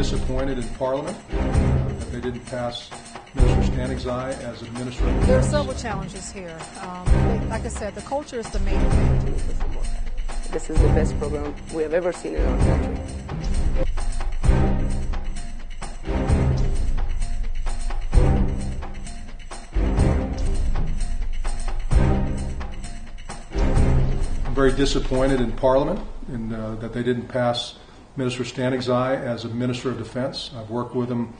disappointed in Parliament that they didn't pass Minister Stannig's eye as a Minister of Defense. There are several challenges here. Like I said, the culture is the main thing. This is the best program we have ever seen in our country. I'm very disappointed in Parliament that they didn't pass Minister Stannig's eye as a Minister of Defense. I've worked with him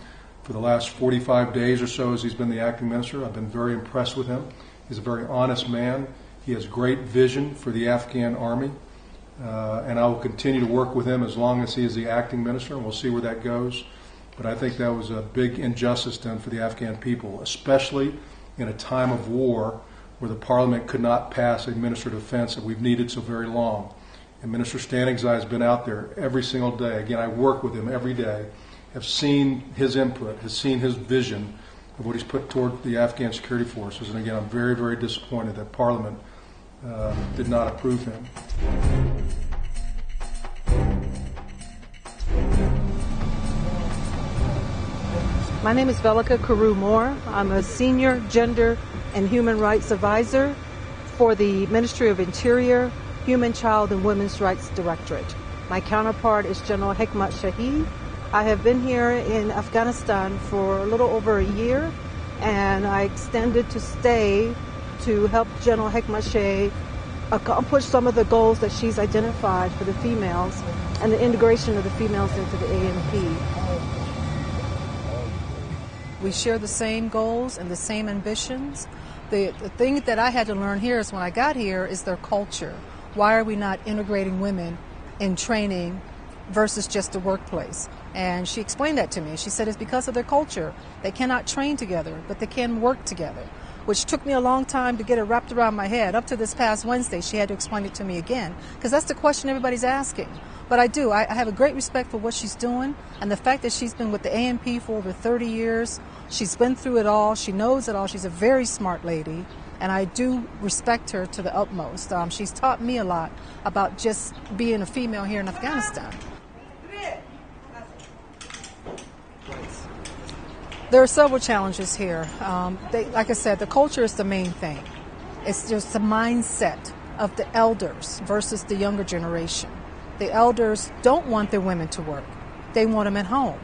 for the last 45 days or so as he's been the acting minister. I've been very impressed with him. He's a very honest man. He has great vision for the Afghan army. And I will continue to work with him as long as he is the acting minister, and we'll see where that goes. But I think that was a big injustice done for the Afghan people, especially in a time of war where the Parliament could not pass a Minister of Defense that we've needed so very long. And Minister Stannig's eye has been out there every single day. Again, I work with him every day, have seen his input, have seen his vision of what he's put toward the Afghan security forces. And again, I'm very, very disappointed that Parliament did not approve him. My name is Velika Karu Moore. I'm a Senior Gender and Human Rights Advisor for the Ministry of Interior, Human, Child, and Women's Rights Directorate. My counterpart is General Hekmat Shahid. I have been here in Afghanistan for a little over a year, and I extended to stay to help General Hekmat Shahid accomplish some of the goals that she's identified for the females and the integration of the females into the ANP. We share the same goals and the same ambitions. The thing that I had to learn here is when I got here is their culture. Why are we not integrating women in training versus just the workplace? And she explained that to me. She said it's because of their culture. They cannot train together, but they can work together, which took me a long time to get it wrapped around my head. Up to this past Wednesday, she had to explain it to me again, because that's the question everybody's asking. But I do. I have a great respect for what she's doing, and the fact that she's been with the ANP for over 30 years. She's been through it all. She knows it all. She's a very smart lady, and I do respect her to the utmost. She's taught me a lot about just being a female here in Afghanistan. There are several challenges here. Like I said, the culture is the main thing. It's just the mindset of the elders versus the younger generation. The elders don't want their women to work. They want them at home.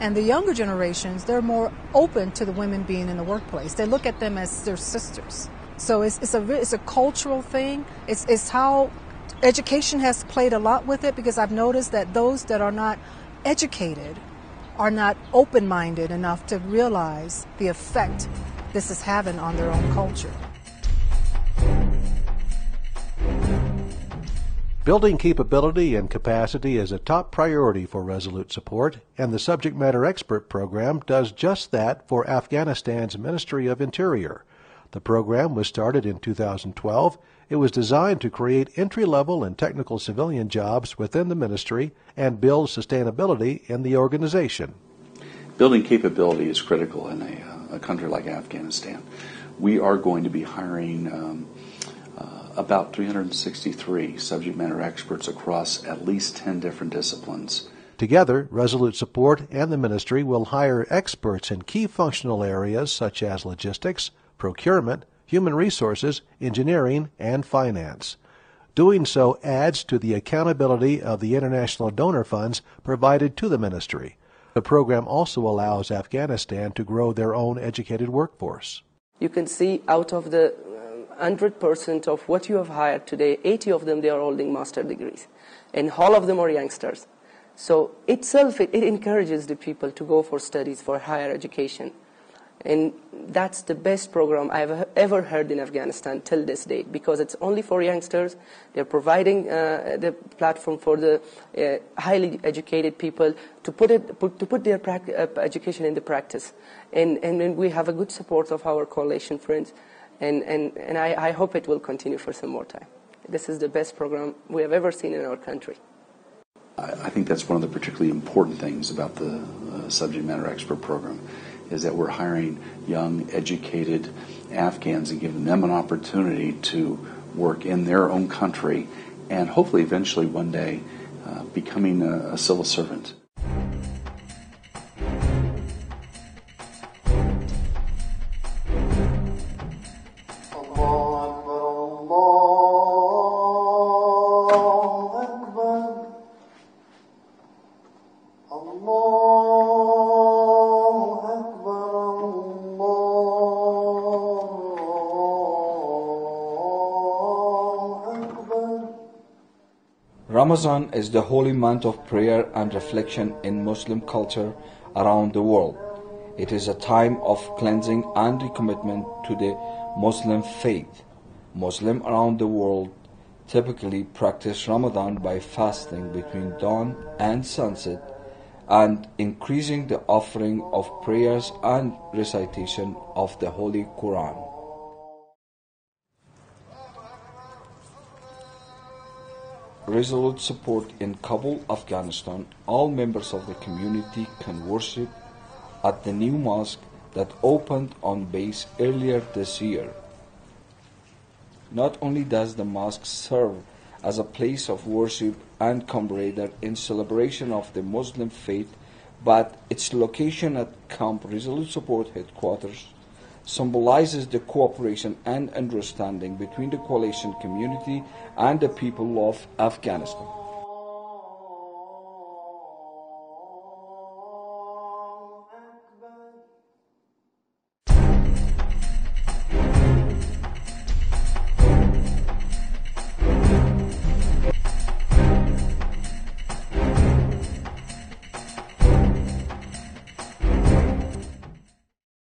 And the younger generations, they're more open to the women being in the workplace. They look at them as their sisters. So it's a cultural thing. It's how education has played a lot with it, because I've noticed that those that are not educated are not open-minded enough to realize the effect this is having on their own culture. Building capability and capacity is a top priority for Resolute support, and the Subject Matter Expert Program does just that for Afghanistan's Ministry of Interior. The program was started in 2012. It was designed to create entry-level and technical civilian jobs within the ministry and build sustainability in the organization. Building capability is critical in a country like Afghanistan. We are going to be hiring about 363 subject matter experts across at least 10 different disciplines. Together, Resolute Support and the ministry will hire experts in key functional areas such as logistics, procurement, human resources, engineering, and finance. Doing so adds to the accountability of the international donor funds provided to the ministry. The program also allows Afghanistan to grow their own educated workforce. You can see out of the 100% of what you have hired today, 80 of them, they are holding master degrees. And all of them are youngsters. So itself, it encourages the people to go for studies, for higher education. And that's the best program I've ever heard in Afghanistan till this date, because it's only for youngsters. They're providing the platform for the highly educated people to put their education into practice. And we have a good support of our coalition friends. And I hope it will continue for some more time. This is the best program we have ever seen in our country. I think that's one of the particularly important things about the Subject Matter Expert Program, is that we're hiring young, educated Afghans and giving them an opportunity to work in their own country and hopefully eventually one day becoming a civil servant. Ramadan is the holy month of prayer and reflection in Muslim culture around the world. It is a time of cleansing and recommitment to the Muslim faith. Muslims around the world typically practice Ramadan by fasting between dawn and sunset and increasing the offering of prayers and recitation of the Holy Quran. Resolute support in Kabul, Afghanistan. All members of the community can worship at the new mosque that opened on base earlier this year. Not only does the mosque serve as a place of worship and camaraderie in celebration of the Muslim faith, but its location at Camp Resolute Support Headquarters symbolizes the cooperation and understanding between the coalition community and the people of Afghanistan.